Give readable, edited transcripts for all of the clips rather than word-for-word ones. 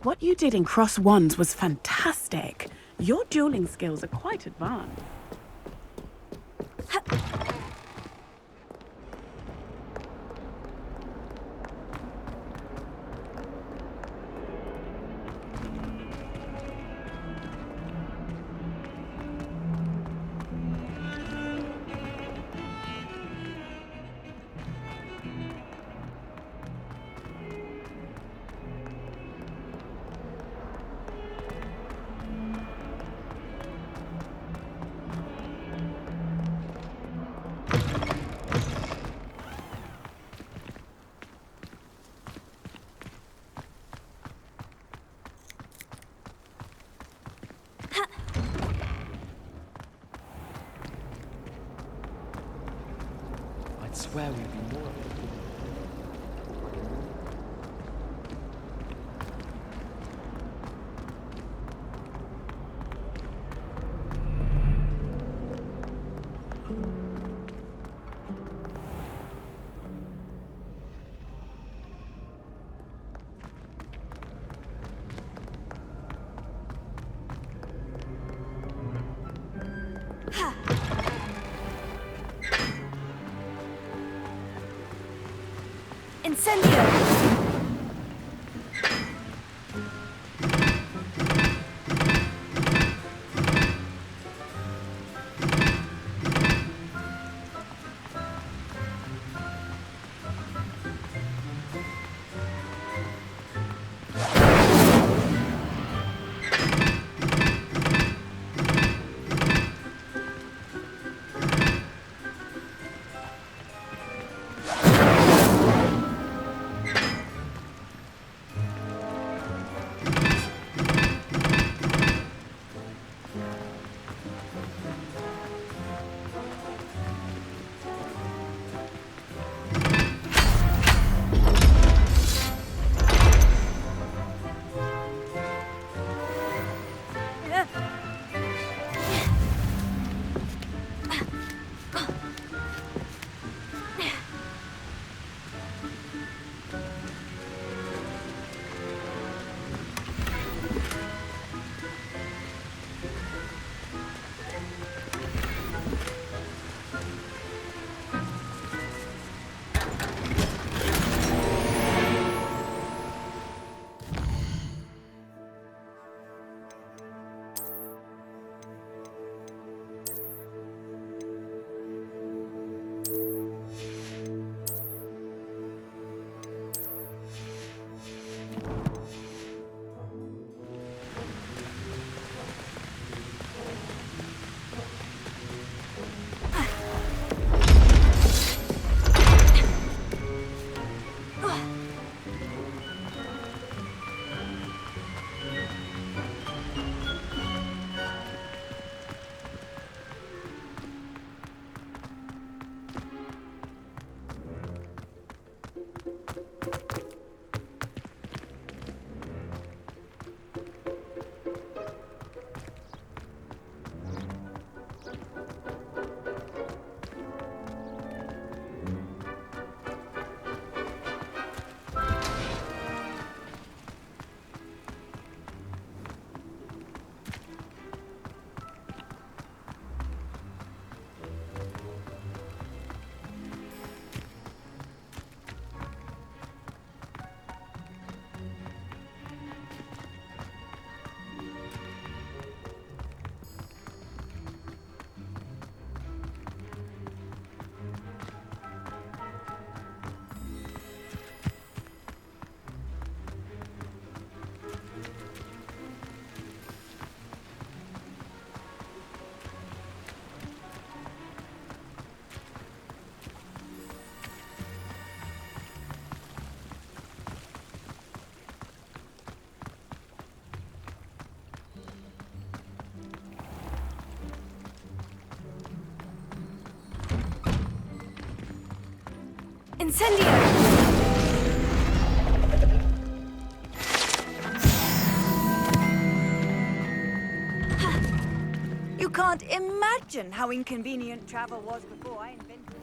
What you did in Cross Wands was fantastic. Your dueling skills are quite advanced. I'd swear we'd be more. Incendio! Incendio! You can't imagine how inconvenient travel was before I invented it.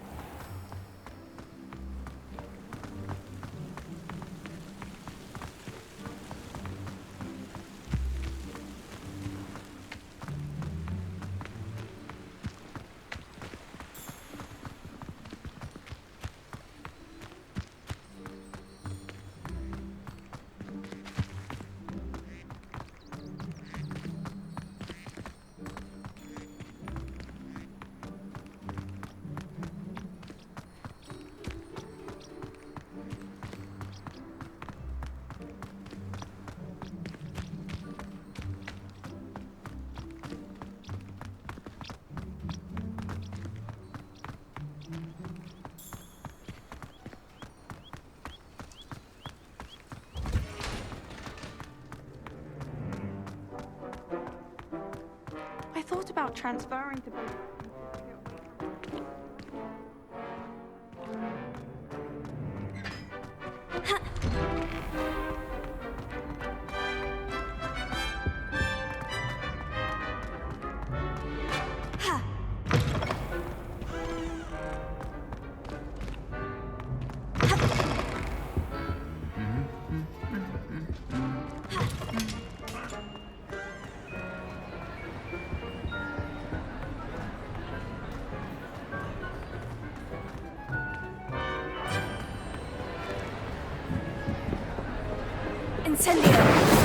thought about transferring to both. Incendio!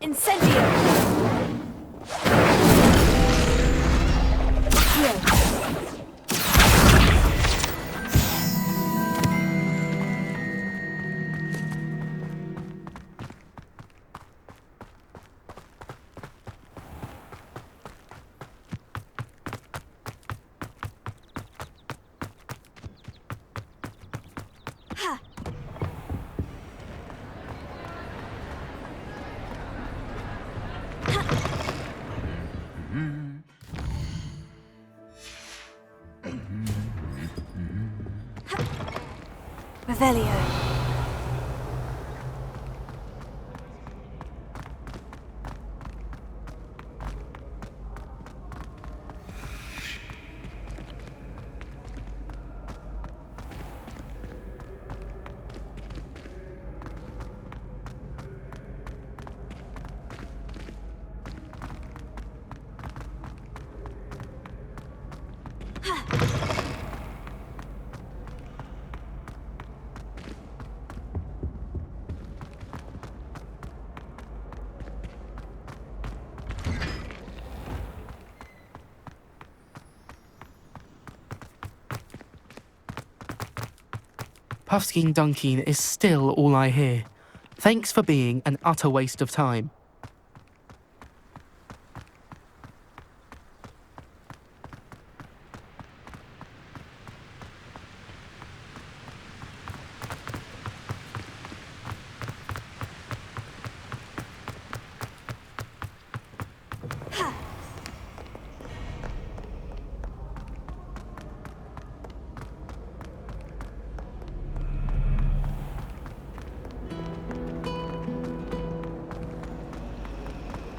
Incendio! Revelio. Puffskein Dunkeen is still all I hear. Thanks for being an utter waste of time.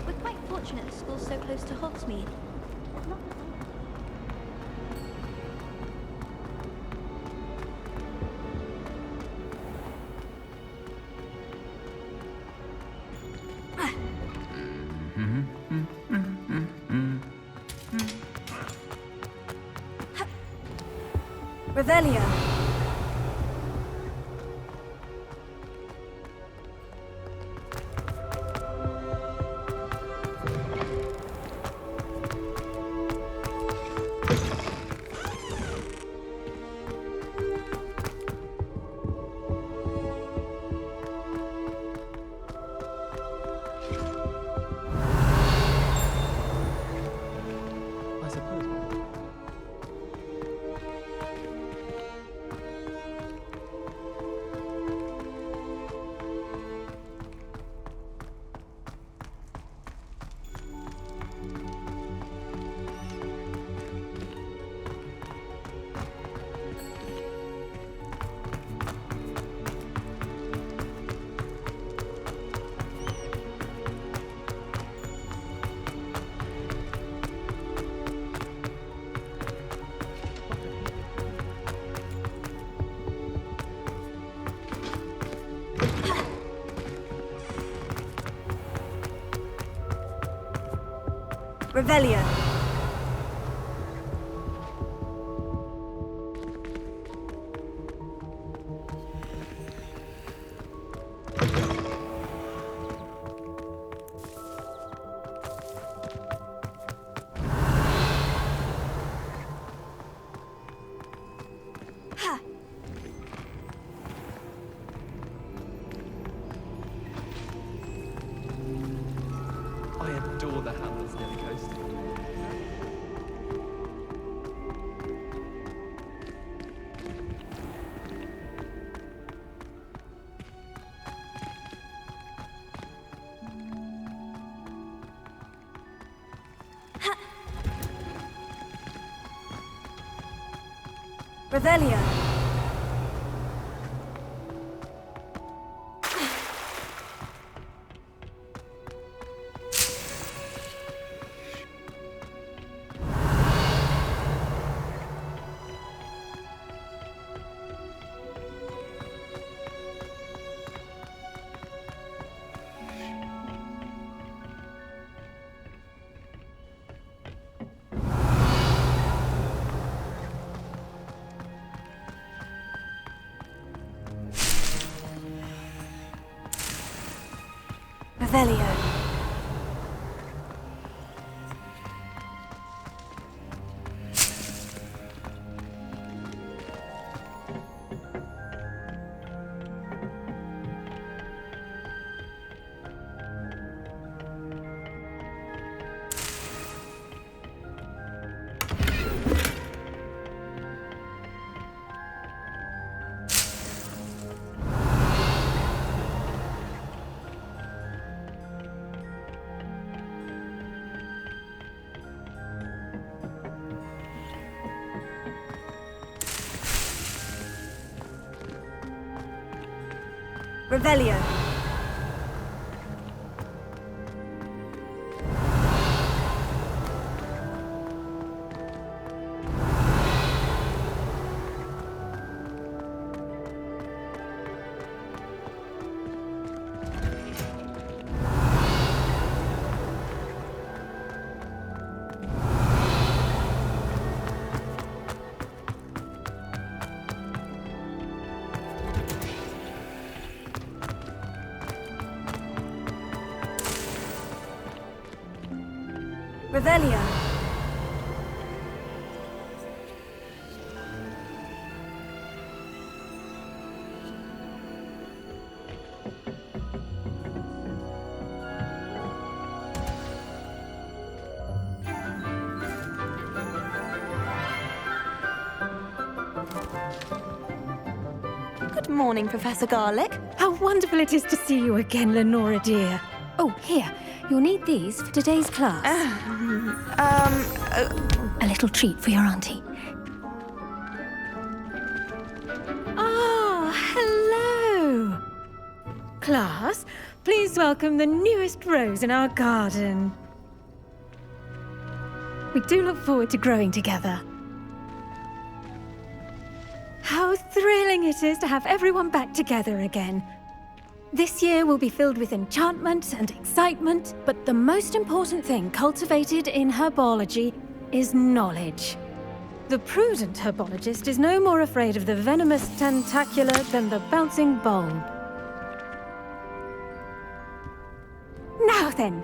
We're quite fortunate the school's so close to Hogsmeade. Revelio. I suppose. Revelio. I adore the hamlets near the coast. Revelio. Revelio. Revelio. Revelio. Good morning, Professor Garlick. How wonderful it is to see you again, Lenora dear. Oh, here. You'll need these for today's class. A little treat for your auntie. Ah, hello. Class, please welcome the newest rose in our garden. We do look forward to growing together. How thrilling it is to have everyone back together again. This year will be filled with enchantment and excitement, but the most important thing cultivated in herbology is knowledge. The prudent herbologist is no more afraid of the venomous tentacula than the bouncing bulb. Now then,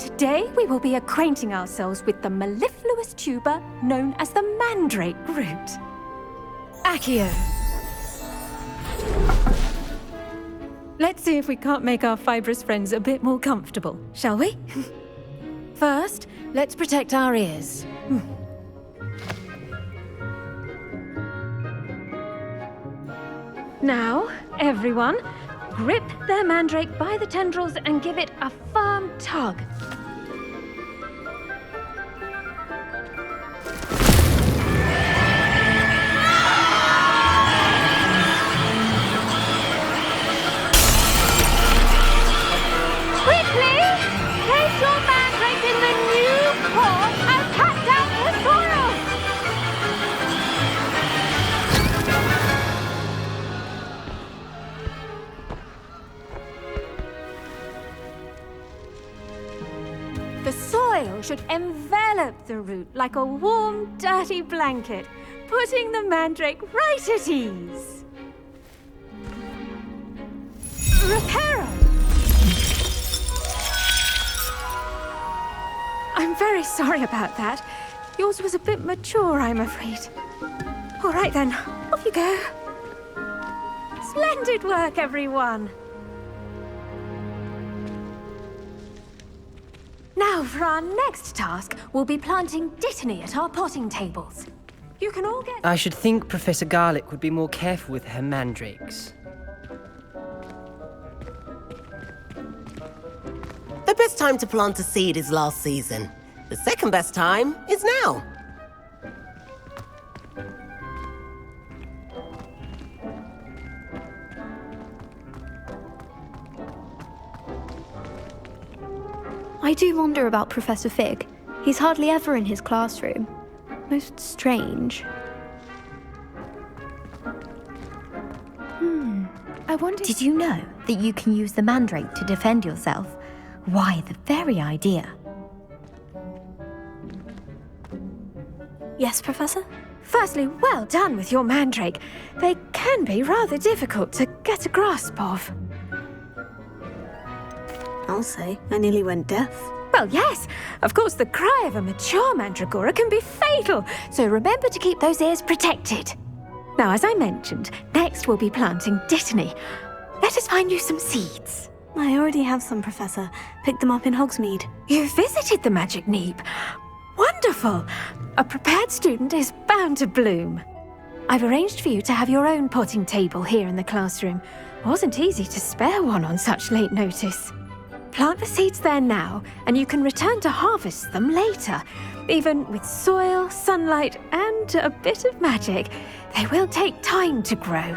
today we will be acquainting ourselves with the mellifluous tuber known as the mandrake root. Accio. Let's see if we can't make our fibrous friends a bit more comfortable, shall we? First, let's protect our ears. Now, everyone, grip their mandrake by the tendrils and give it a firm tug. Should envelop envelop the root like a warm, dirty blanket, putting the mandrake right at ease. Reparo! I'm very sorry about that. Yours was a bit mature, I'm afraid. All right then, off you go. Splendid work, everyone. Now, for our next task, we'll be planting dittany at our potting tables. You can all get... I should think Professor Garlick would be more careful with her mandrakes. The best time to plant a seed is last season. The second best time is now. I do wonder about Professor Fig. He's hardly ever in his classroom. Most strange. I wonder... Did you know that you can use the mandrake to defend yourself? Why, the very idea. Yes, Professor? Firstly, well done with your mandrake. They can be rather difficult to get a grasp of. I'll say, I nearly went deaf. Well, yes. Of course, the cry of a mature mandragora can be fatal, so remember to keep those ears protected. Now, as I mentioned, next we'll be planting dittany. Let us find you some seeds. I already have some, Professor. Picked them up in Hogsmeade. You visited the Magic Neep. Wonderful! A prepared student is bound to bloom. I've arranged for you to have your own potting table here in the classroom. Wasn't easy to spare one on such late notice. Plant the seeds there now, and you can return to harvest them later. Even with soil, sunlight, and a bit of magic, they will take time to grow.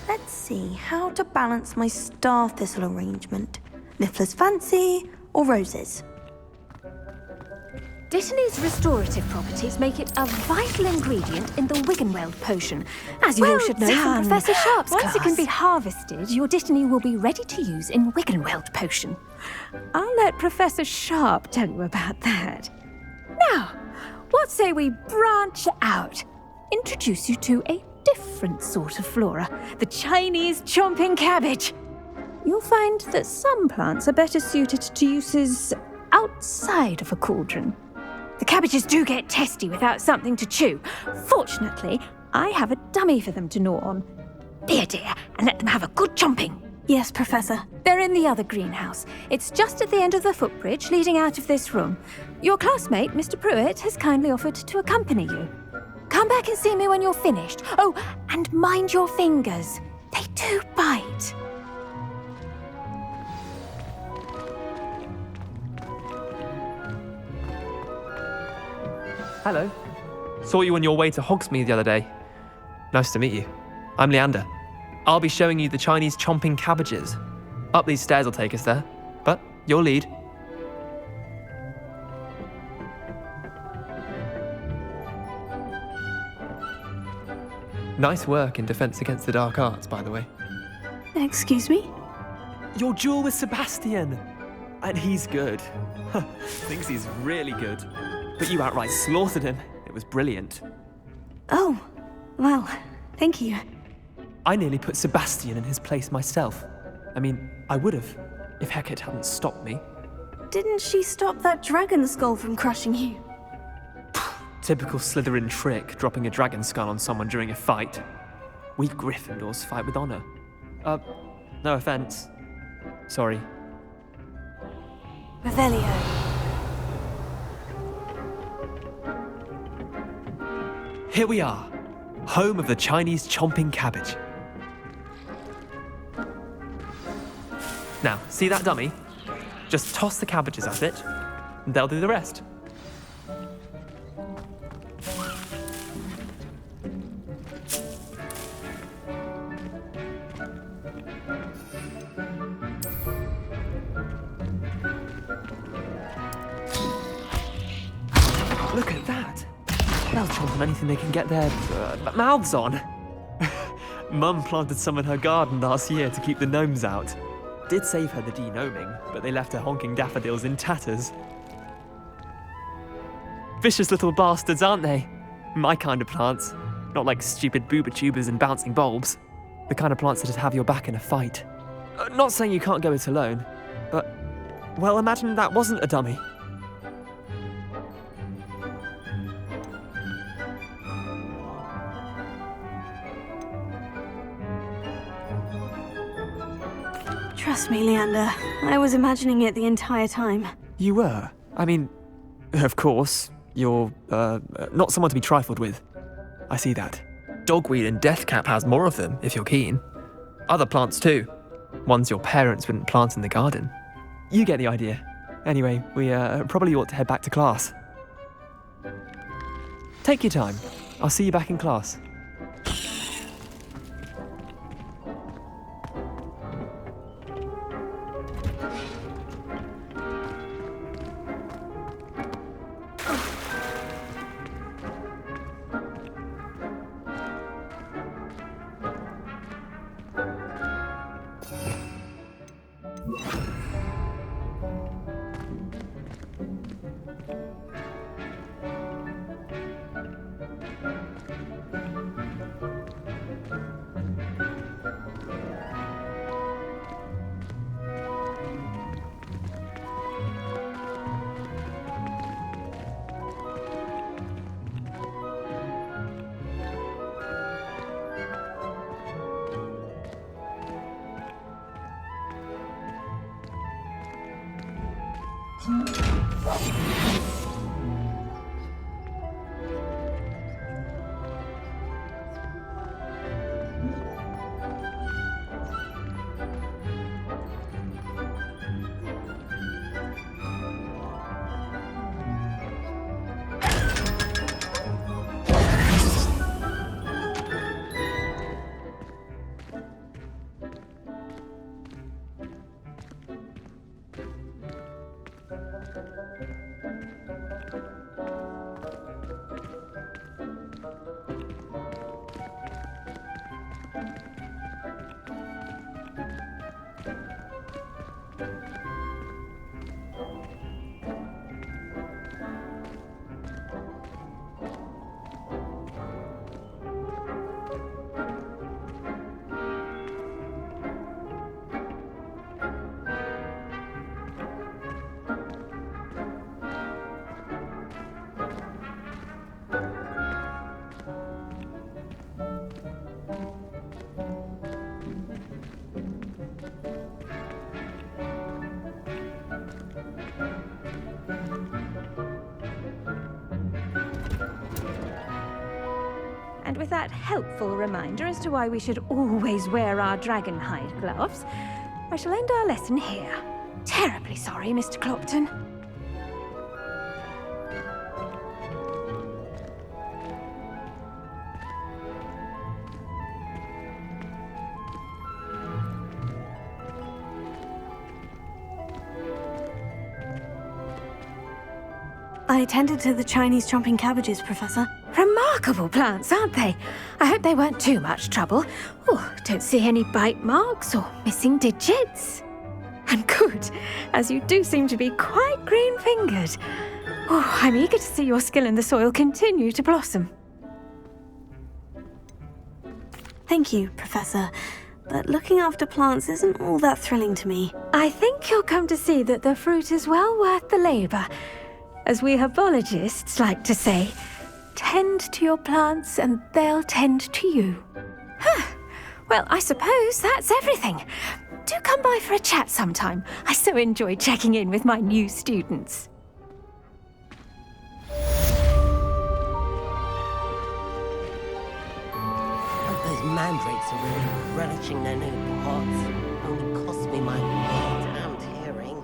Let's see how to balance my star thistle arrangement. Niffler's fancy or roses? Dittany's restorative properties make it a vital ingredient in the Wiggenweld potion, as you all should know from Professor Sharp's class. Once it can be harvested, your dittany will be ready to use in Wiggenweld potion. I'll let Professor Sharp tell you about that. Now, what say we branch out? Introduce you to a different sort of flora, the Chinese chomping cabbage. You'll find that some plants are better suited to uses outside of a cauldron. The cabbages do get testy without something to chew. Fortunately, I have a dummy for them to gnaw on. Be a dear and let them have a good chomping. Yes, Professor. They're in the other greenhouse. It's just at the end of the footbridge leading out of this room. Your classmate, Mr. Pruitt, has kindly offered to accompany you. Come back and see me when you're finished. Oh, and mind your fingers. They do bite. Hello. Saw you on your way to Hogsmeade the other day. Nice to meet you. I'm Leander. I'll be showing you the Chinese chomping cabbages. Up these stairs will take us there, but you'll lead. Nice work in Defense Against the Dark Arts, by the way. Excuse me? Your duel with Sebastian! And he's good. Thinks he's really good. But you outright slaughtered him. It was brilliant. Oh, well, thank you. I nearly put Sebastian in his place myself. I mean, I would have, if Hecate hadn't stopped me. Didn't she stop that dragon skull from crushing you? Typical Slytherin trick, dropping a dragon skull on someone during a fight. We Gryffindors fight with honor. No offense. Sorry. Revelio. Here we are, home of the Chinese chomping cabbage. Now, see that dummy? Just toss the cabbages at it, and they'll do the rest. Look at that. They'll chomp on anything they can get their mouths on. Mum planted some in her garden last year to keep the gnomes out. Did save her the de-gnoming, but they left her honking daffodils in tatters. Vicious little bastards, aren't they? My kind of plants. Not like stupid booba tubers and bouncing bulbs. The kind of plants that'd have your back in a fight. Not saying you can't go it alone, but, well, imagine that wasn't a dummy. Trust me, Leander. I was imagining it the entire time. You were? I mean, of course, you're, not someone to be trifled with. I see that. Dogweed and deathcap has more of them, if you're keen. Other plants too. Ones your parents wouldn't plant in the garden. You get the idea. Anyway, we probably ought to head back to class. Take your time. I'll see you back in class. And with that helpful reminder as to why we should always wear our dragon hide gloves, I shall end our lesson here. Terribly sorry, Mr. Clopton. I tended to the Chinese chomping cabbages, Professor. Remarkable plants, aren't they? I hope they weren't too much trouble. Oh, don't see any bite marks or missing digits. And good, as you do seem to be quite green-fingered. Oh, I'm eager to see your skill in the soil continue to blossom. Thank you, Professor. But looking after plants isn't all that thrilling to me. I think you'll come to see that the fruit is well worth the labour. As we herbologists like to say, tend to your plants and they'll tend to you. Well, I suppose that's everything. Do come by for a chat sometime. I so enjoy checking in with my new students. Hope those mandrakes are really relishing their new pots. Only cost me my damned hearing.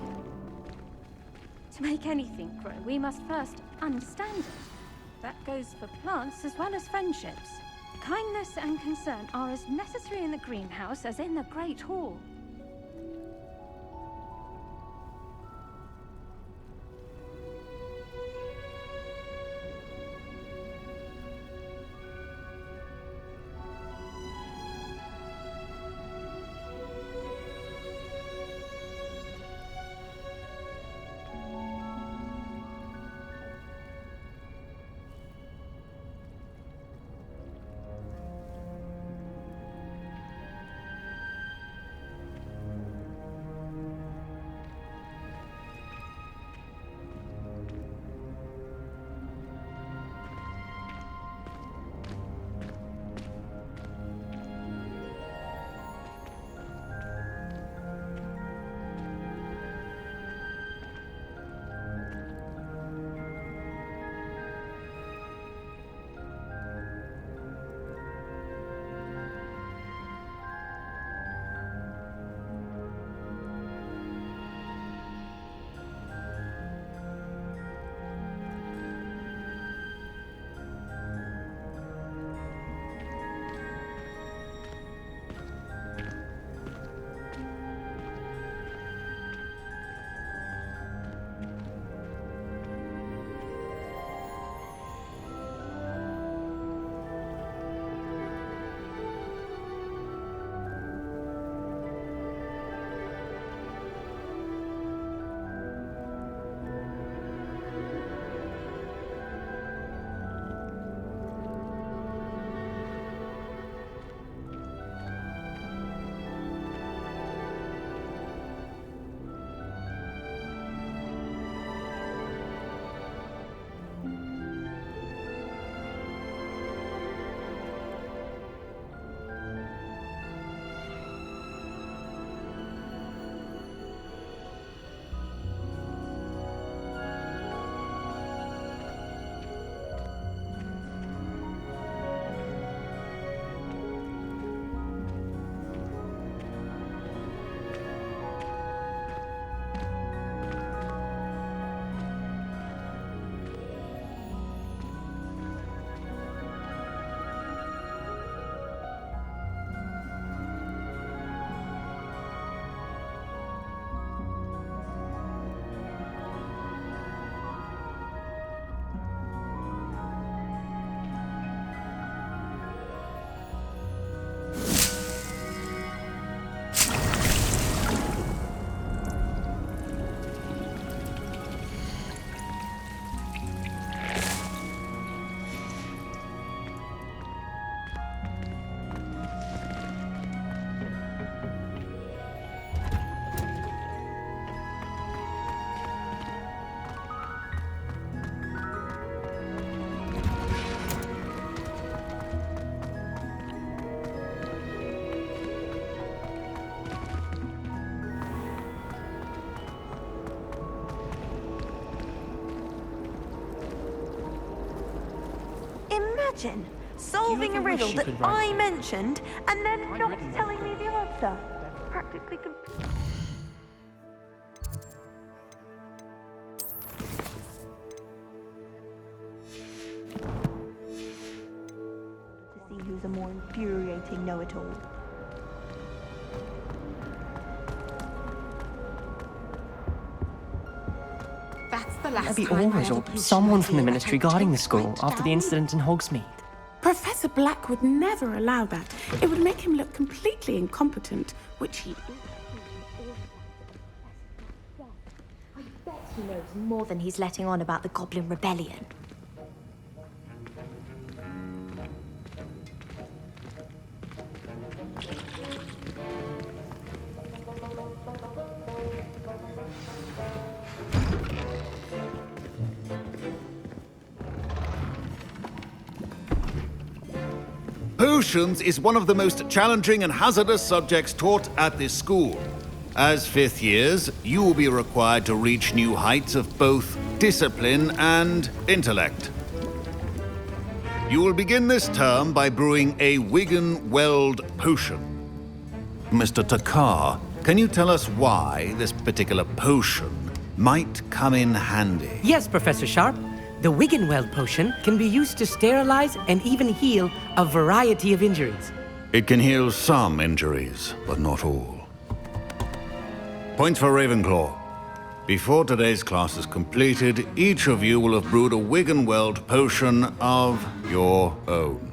To make anything grow, we must first understand it. That goes for plants as well as friendships. Kindness and concern are as necessary in the greenhouse as in the Great Hall. Imagine solving a riddle that I mentioned and then not telling me the answer. Practically to see who's a more infuriating know-it-all. That's the last Maybe time always, I or had a someone from the patient ministry idea guarding the to school write after the down. incident in Hogsmeade. Professor Black would never allow that. It would make him look completely incompetent, which he... I bet he knows more than he's letting on about the Goblin Rebellion. Potions is one of the most challenging and hazardous subjects taught at this school. As fifth years, you will be required to reach new heights of both discipline and intellect. You will begin this term by brewing a Wiggenweld potion. Mr. Takar, can you tell us why this particular potion might come in handy? Yes, Professor Sharp. The Wiggenweld potion can be used to sterilize and even heal a variety of injuries. It can heal some injuries, but not all. Points for Ravenclaw. Before today's class is completed, each of you will have brewed a Wiggenweld potion of your own.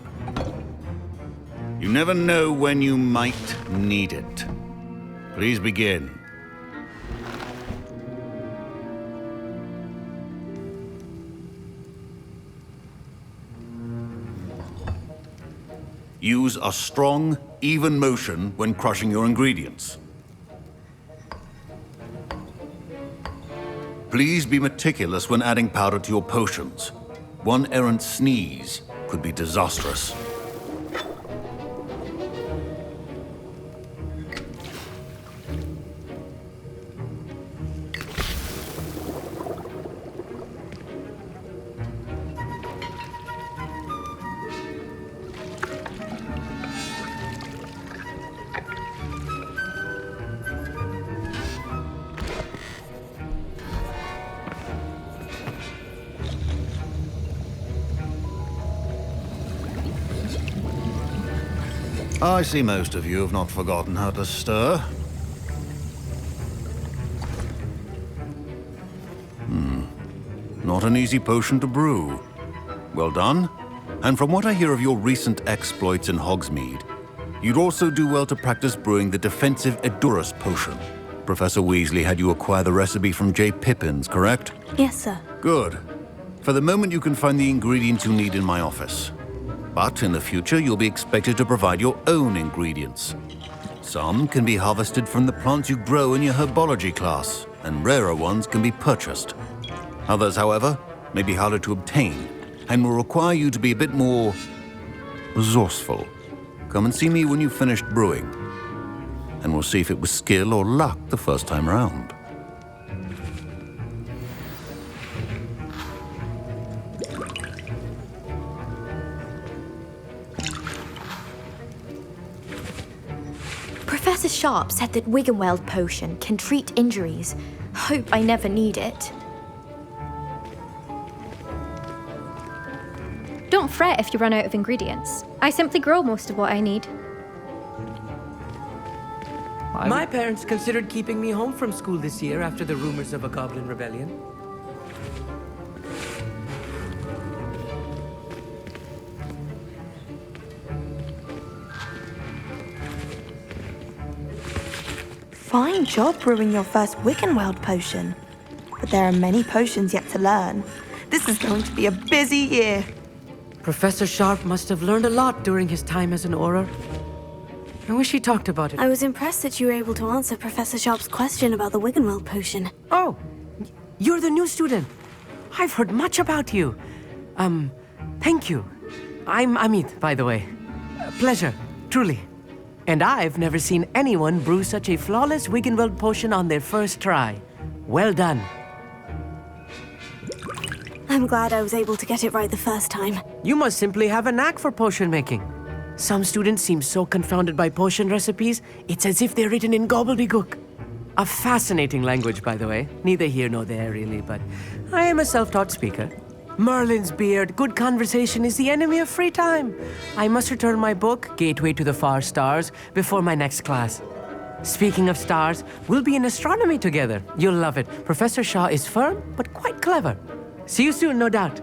You never know when you might need it. Please begin. Use a strong, even motion when crushing your ingredients. Please be meticulous when adding powder to your potions. One errant sneeze could be disastrous. I see most of you have not forgotten how to stir. Not an easy potion to brew. Well done. And from what I hear of your recent exploits in Hogsmeade, you'd also do well to practice brewing the defensive Edurus potion. Professor Weasley had you acquire the recipe from J. Pippins, correct? Yes, sir. Good. For the moment, you can find the ingredients you need in my office. But in the future, you'll be expected to provide your own ingredients. Some can be harvested from the plants you grow in your herbology class, and rarer ones can be purchased. Others, however, may be harder to obtain, and will require you to be a bit more resourceful. Come and see me when you've finished brewing, and we'll see if it was skill or luck the first time round. Professor Sharp said that Wiggenweld potion can treat injuries. Hope I never need it. Don't fret if you run out of ingredients. I simply grow most of what I need. My parents considered keeping me home from school this year after the rumors of a Goblin Rebellion. Fine job brewing your first Wiggenweld potion. But there are many potions yet to learn. This is going to be a busy year. Professor Sharp must have learned a lot during his time as an Auror. I wish he talked about it. I was impressed that you were able to answer Professor Sharp's question about the Wiggenweld potion. Oh, you're the new student. I've heard much about you. Thank you. I'm Amit, by the way. Pleasure, truly. And I've never seen anyone brew such a flawless Wiggenweld potion on their first try. Well done. I'm glad I was able to get it right the first time. You must simply have a knack for potion making. Some students seem so confounded by potion recipes, it's as if they're written in gobbledygook. A fascinating language, by the way. Neither here nor there, really, but I am a self-taught speaker. Merlin's beard, good conversation is the enemy of free time. I must return my book, Gateway to the Far Stars, before my next class. Speaking of stars, we'll be in astronomy together. You'll love it. Professor Shaw is firm, but quite clever. See you soon, no doubt.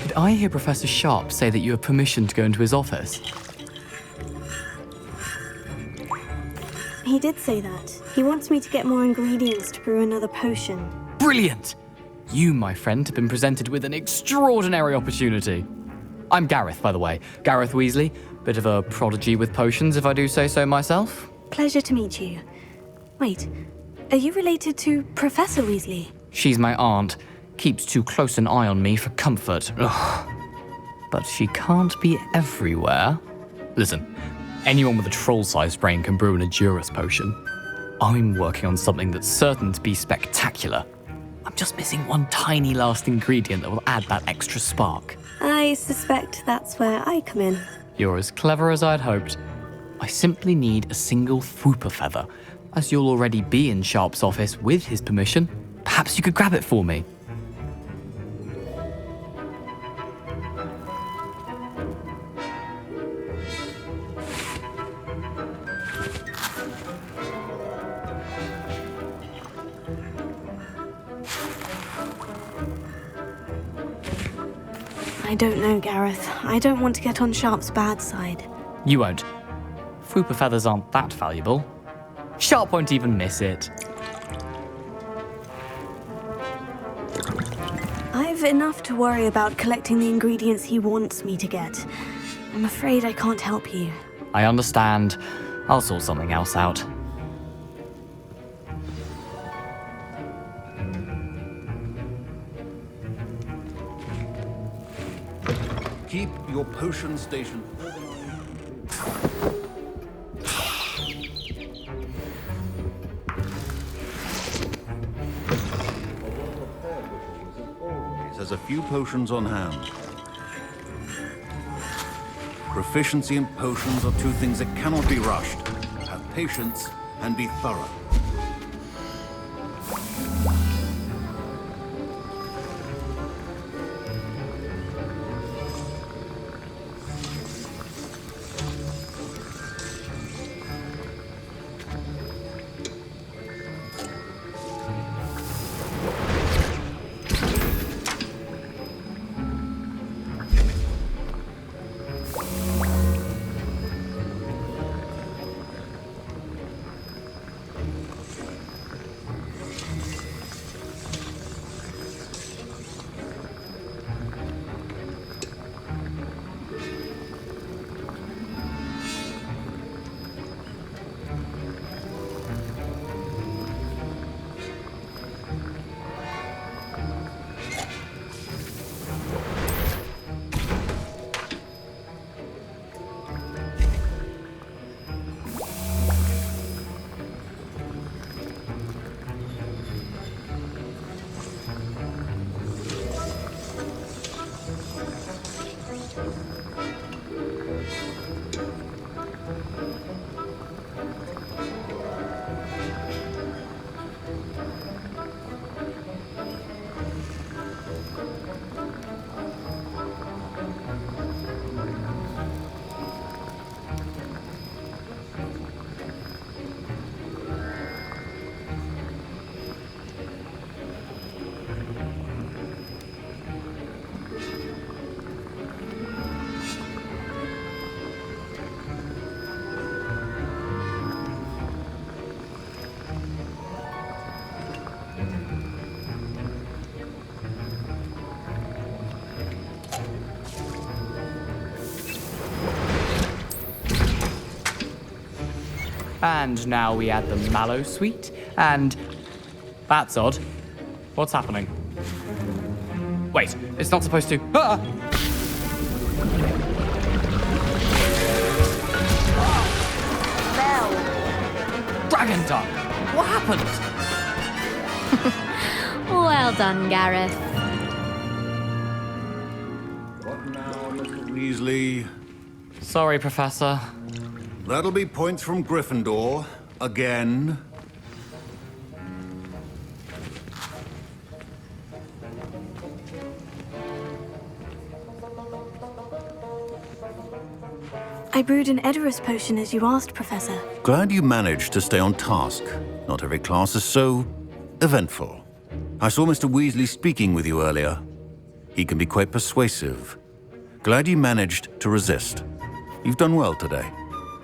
Did I hear Professor Sharp say that you have permission to go into his office? He did say that. He wants me to get more ingredients to brew another potion. Brilliant! You, my friend, have been presented with an extraordinary opportunity. I'm Gareth, by the way. Gareth Weasley. Bit of a prodigy with potions, if I do say so myself. Pleasure to meet you. Wait, are you related to Professor Weasley? She's my aunt. Keeps too close an eye on me for comfort. Ugh. But she can't be everywhere. Listen, anyone with a troll-sized brain can brew an Edurus potion. I'm working on something that's certain to be spectacular. I'm just missing one tiny last ingredient that will add that extra spark. I suspect that's where I come in. You're as clever as I'd hoped. I simply need a single Fwooper feather. As you'll already be in Sharp's office with his permission, perhaps you could grab it for me. I don't know, Gareth. I don't want to get on Sharp's bad side. You won't. Fwooper feathers aren't that valuable. Sharp won't even miss it. I've enough to worry about collecting the ingredients he wants me to get. I'm afraid I can't help you. I understand. I'll sort something else out. Keep your potion station. Has a few potions on hand. Proficiency in potions are two things that cannot be rushed. Have patience and be thorough. And now we add the mallow sweet, and... That's odd. What's happening? Wait, it's not supposed to... Ah! Dragon Duck! What happened? Well done, Gareth. What now, Mr. Weasley? Sorry, Professor. That'll be points from Gryffindor. Again. I brewed an Edorus potion as you asked, Professor. Glad you managed to stay on task. Not every class is so eventful. I saw Mr. Weasley speaking with you earlier. He can be quite persuasive. Glad you managed to resist. You've done well today.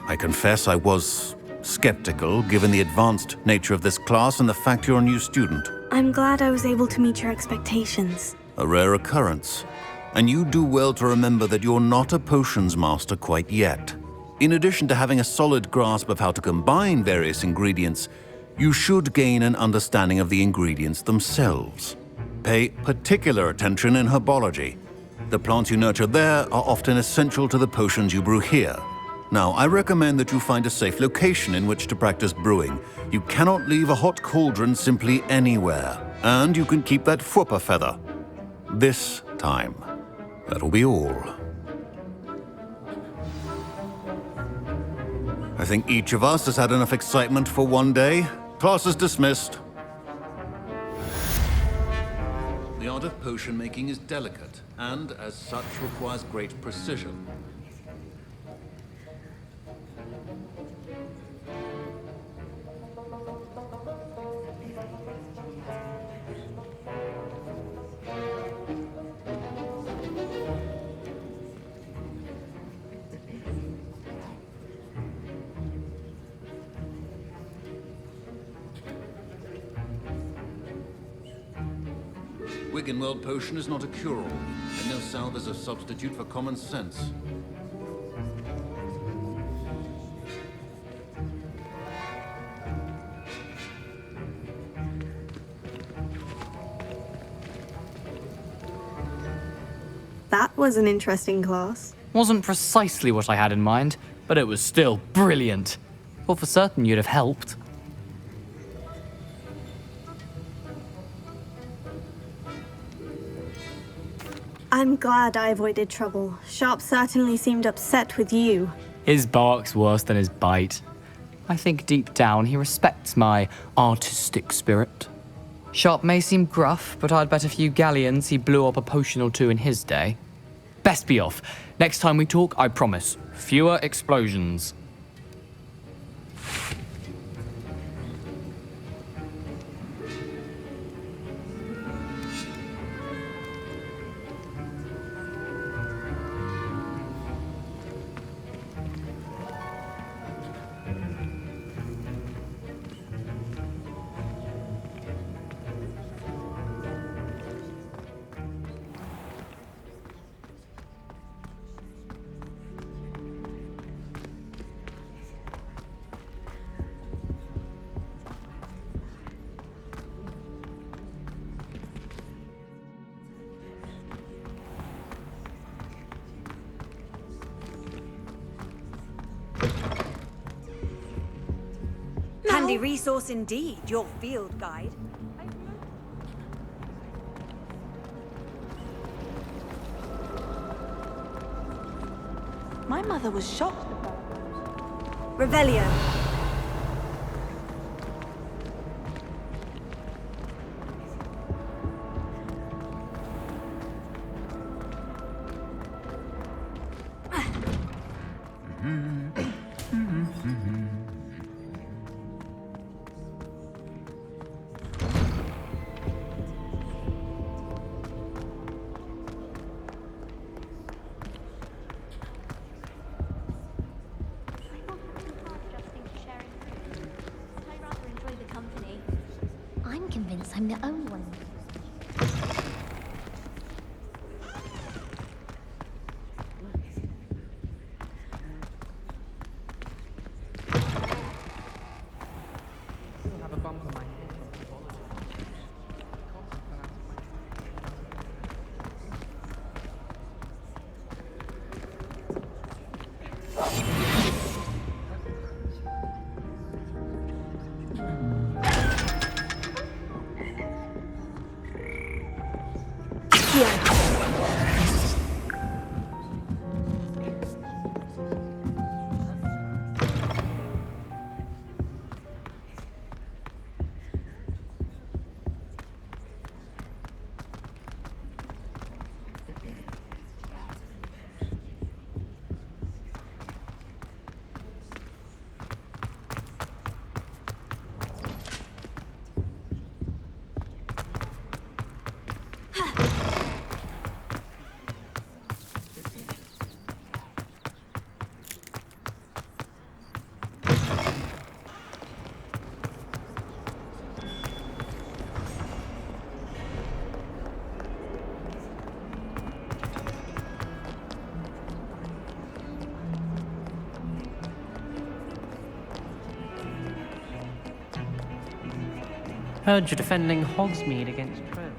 I confess I was skeptical, given the advanced nature of this class and the fact you're a new student. I'm glad I was able to meet your expectations. A rare occurrence. And you do well to remember that you're not a potions master quite yet. In addition to having a solid grasp of how to combine various ingredients, you should gain an understanding of the ingredients themselves. Pay particular attention in herbology. The plants you nurture there are often essential to the potions you brew here. Now, I recommend that you find a safe location in which to practice brewing. You cannot leave a hot cauldron simply anywhere. And you can keep that Fwooper feather. This time. That'll be all. I think each of us has had enough excitement for one day. Class is dismissed. The art of potion making is delicate, and as such requires great precision. Wiggenweld potion is not a cure-all, and no salve is a substitute for common sense. That was an interesting class. Wasn't precisely what I had in mind, but it was still brilliant. Well, for certain you'd have helped. I'm glad I avoided trouble. Sharp certainly seemed upset with you. His bark's worse than his bite. I think deep down he respects my artistic spirit. Sharp may seem gruff, but I'd bet a few galleons he blew up a potion or two in his day. Best be off. Next time we talk, I promise, fewer explosions. Handy resource indeed, your field guide. My mother was shocked about Revelio. I'm convinced I'm the only one. Heard you're defending Hogsmeade against Trell.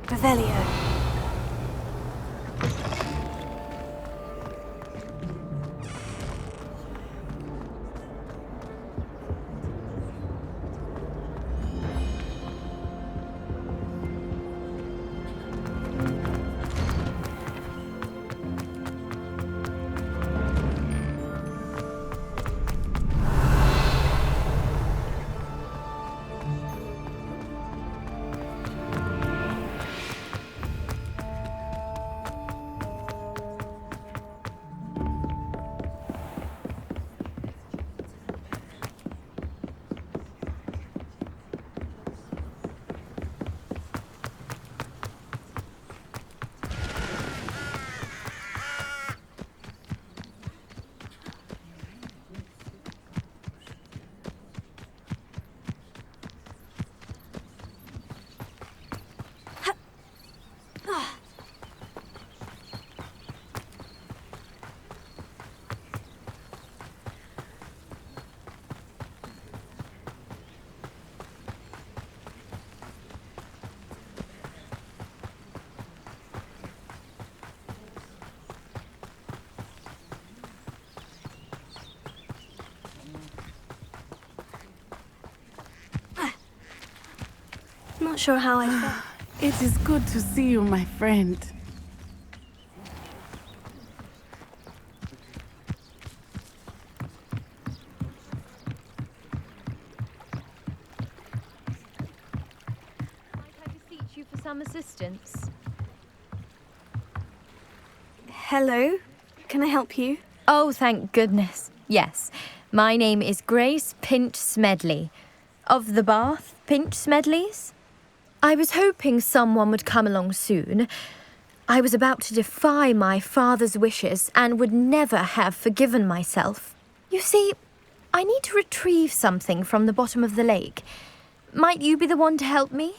Revelio. Not sure how I felt. It is good to see you, my friend. Might I beseech you for some assistance? Hello? Can I help you? Oh, thank goodness. Yes. My name is Grace Pinch Smedley. Of the Bath Pinch Smedleys? I was hoping someone would come along soon. I was about to defy my father's wishes and would never have forgiven myself. You see, I need to retrieve something from the bottom of the lake. Might you be the one to help me?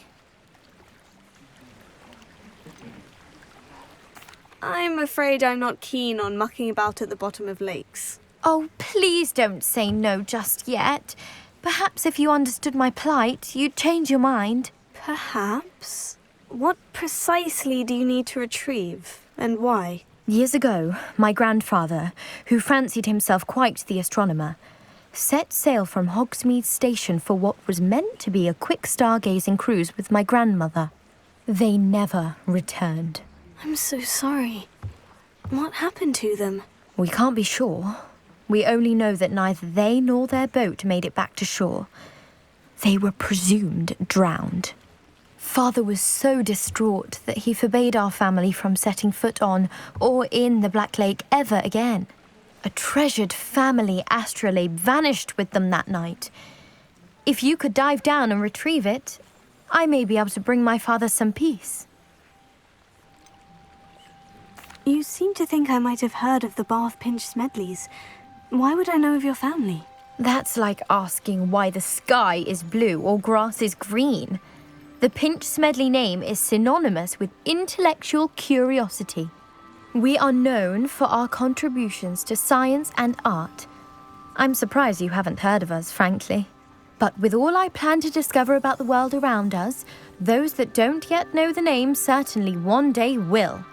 I'm afraid I'm not keen on mucking about at the bottom of lakes. Oh, please don't say no just yet. Perhaps if you understood my plight, you'd change your mind. Perhaps? What precisely do you need to retrieve, and why? Years ago, my grandfather, who fancied himself quite the astronomer, set sail from Hogsmeade Station for what was meant to be a quick stargazing cruise with my grandmother. They never returned. I'm so sorry. What happened to them? We can't be sure. We only know that neither they nor their boat made it back to shore. They were presumed drowned. Father was so distraught that he forbade our family from setting foot on or in the Black Lake ever again. A treasured family astrolabe vanished with them that night. If you could dive down and retrieve it, I may be able to bring my father some peace. You seem to think I might have heard of the Bath Pinch Smedleys. Why would I know of your family? That's like asking why the sky is blue or grass is green. The Pinch Smedley name is synonymous with intellectual curiosity. We are known for our contributions to science and art. I'm surprised you haven't heard of us, frankly. But with all I plan to discover about the world around us, those that don't yet know the name certainly one day will.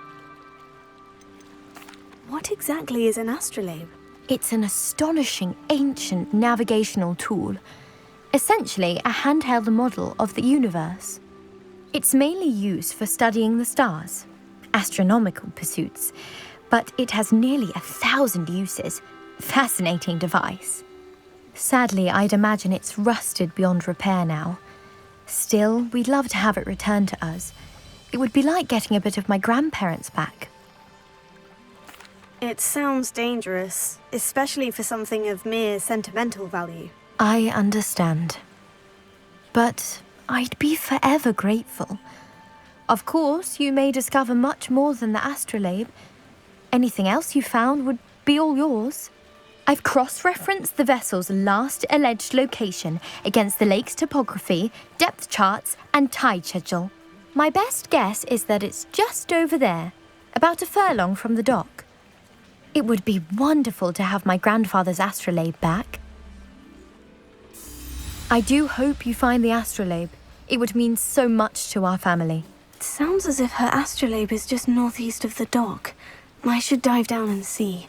What exactly is an astrolabe? It's an astonishing ancient navigational tool. Essentially a handheld model of the universe. It's mainly used for studying the stars, astronomical pursuits, but it has nearly 1,000 uses. Fascinating device. Sadly, I'd imagine it's rusted beyond repair now. Still, we'd love to have it returned to us. It would be like getting a bit of my grandparents back. It sounds dangerous, especially for something of mere sentimental value. I understand. But I'd be forever grateful. Of course, you may discover much more than the astrolabe. Anything else you found would be all yours. I've cross-referenced the vessel's last alleged location against the lake's topography, depth charts, and tide schedule. My best guess is that it's just over there, about a furlong from the dock. It would be wonderful to have my grandfather's astrolabe back. I do hope you find the astrolabe. It would mean so much to our family. It sounds as if her astrolabe is just northeast of the dock. I should dive down and see.